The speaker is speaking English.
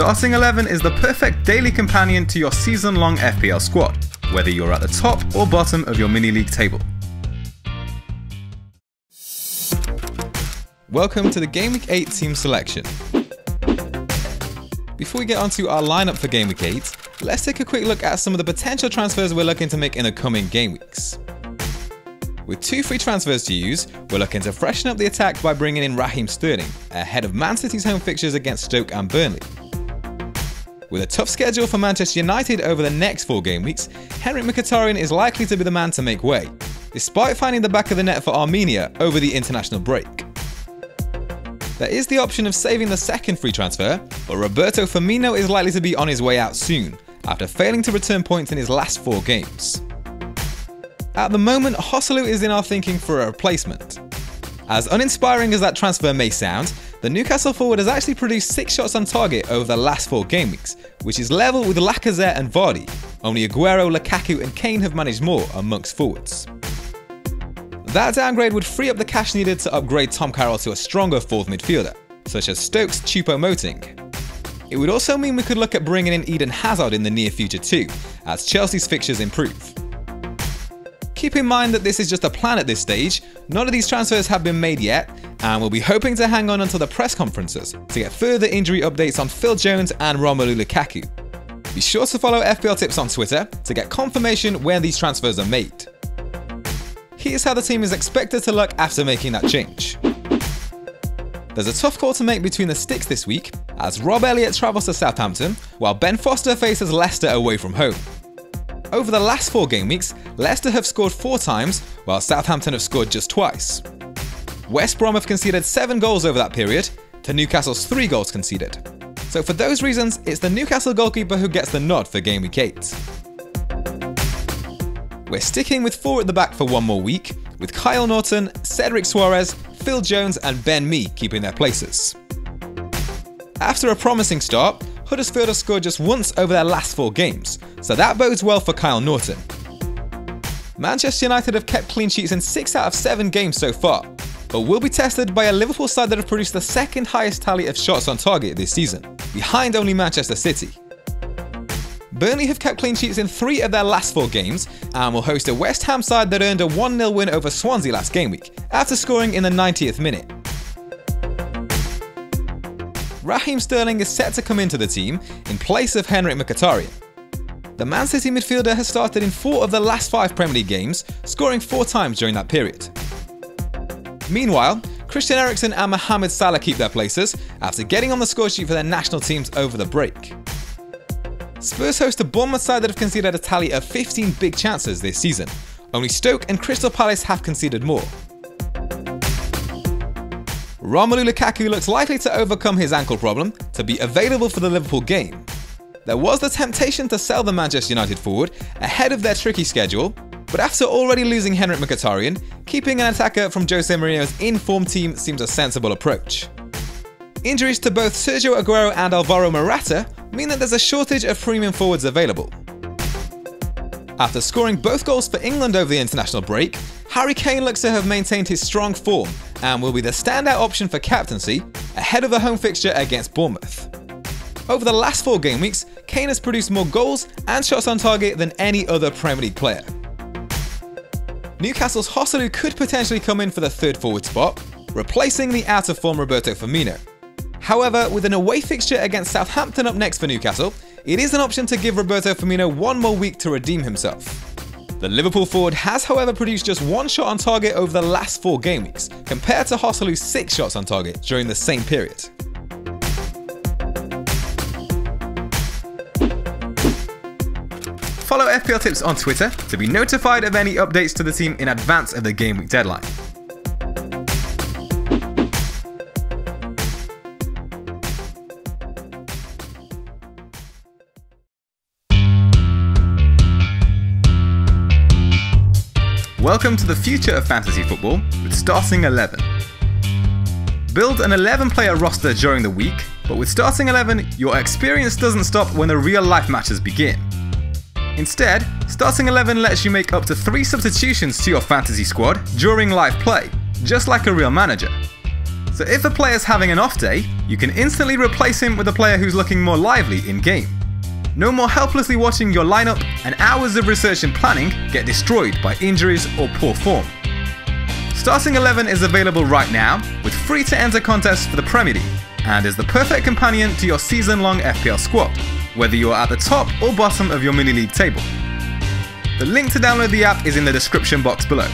Starting 11 is the perfect daily companion to your season-long FPL squad, whether you're at the top or bottom of your mini-league table. Welcome to the Gameweek 8 team selection. Before we get onto our lineup for Gameweek 8, let's take a quick look at some of the potential transfers we're looking to make in the coming game weeks. With 2 free transfers to use, we're looking to freshen up the attack by bringing in Raheem Sterling, ahead of Man City's home fixtures against Stoke and Burnley. With a tough schedule for Manchester United over the next 4 game weeks, Mkhitaryan is likely to be the man to make way, despite finding the back of the net for Armenia over the international break. There is the option of saving the second free transfer, but Roberto Firmino is likely to be on his way out soon, after failing to return points in his last 4 games. At the moment, Joselu is in our thinking for a replacement. As uninspiring as that transfer may sound, the Newcastle forward has actually produced 6 shots on target over the last 4 game weeks, which is level with Lacazette and Vardy. Only Aguero, Lukaku and Kane have managed more amongst forwards. That downgrade would free up the cash needed to upgrade Tom Carroll to a stronger 4th midfielder, such as Stoke's Choupo-Moting. It would also mean we could look at bringing in Eden Hazard in the near future too, as Chelsea's fixtures improve. Keep in mind that this is just a plan at this stage, none of these transfers have been made yet, and we'll be hoping to hang on until the press conferences to get further injury updates on Phil Jones and Romelu Lukaku. Be sure to follow FPLtips on Twitter to get confirmation when these transfers are made. Here's how the team is expected to look after making that change. There's a tough call to make between the sticks this week, as Rob Elliott travels to Southampton, while Ben Foster faces Leicester away from home. Over the last 4 game weeks, Leicester have scored 4 times, while Southampton have scored just twice. West Brom have conceded 7 goals over that period, to Newcastle's 3 goals conceded. So for those reasons, it's the Newcastle goalkeeper who gets the nod for Gameweek 8. We're sticking with 4 at the back for one more week, with Kyle Naughton, Cedric Suarez, Phil Jones and Ben Mee keeping their places. After a promising start, Huddersfield have scored just once over their last 4 games, so that bodes well for Kyle Naughton. Manchester United have kept clean sheets in 6 out of 7 games so far, but will be tested by a Liverpool side that have produced the 2nd highest tally of shots on target this season, behind only Manchester City. Burnley have kept clean sheets in 3 of their last 4 games, and will host a West Ham side that earned a 1-0 win over Swansea last game week, after scoring in the 90th minute. Raheem Sterling is set to come into the team in place of Mkhitaryan. The Man City midfielder has started in 4 of the last 5 Premier League games, scoring 4 times during that period. Meanwhile, Christian Eriksen and Mohamed Salah keep their places after getting on the scoresheet for their national teams over the break. Spurs host a Bournemouth side that have conceded a tally of 15 big chances this season. Only Stoke and Crystal Palace have conceded more. Romelu Lukaku looks likely to overcome his ankle problem to be available for the Liverpool game. There was the temptation to sell the Manchester United forward ahead of their tricky schedule, but after already losing Mkhitaryan, keeping an attacker from Jose Mourinho's in-form team seems a sensible approach. Injuries to both Sergio Aguero and Alvaro Morata mean that there's a shortage of premium forwards available. After scoring both goals for England over the international break, Harry Kane looks to have maintained his strong form and will be the standout option for captaincy ahead of a home fixture against Bournemouth. Over the last 4 game weeks, Kane has produced more goals and shots on target than any other Premier League player. Newcastle's Joselu could potentially come in for the 3rd forward spot, replacing the out-of-form Roberto Firmino. However, with an away fixture against Southampton up next for Newcastle, it is an option to give Roberto Firmino 1 more week to redeem himself. The Liverpool forward has however produced just 1 shot on target over the last 4 game weeks, compared to Joselu's 6 shots on target during the same period. Follow FPLtips on Twitter to be notified of any updates to the team in advance of the game week deadline. Welcome to the future of fantasy football with Starting 11. Build an 11-player roster during the week, but with Starting 11, your experience doesn't stop when the real-life matches begin. Instead, Starting 11 lets you make up to 3 substitutions to your fantasy squad during live play, just like a real manager. So if a player's having an off day, you can instantly replace him with a player who's looking more lively in-game. No more helplessly watching your lineup, and hours of research and planning get destroyed by injuries or poor form. Starting 11 is available right now, with free-to-enter contests for the Premier League, and is the perfect companion to your season-long FPL squad, whether you're at the top or bottom of your mini-league table. The link to download the app is in the description box below.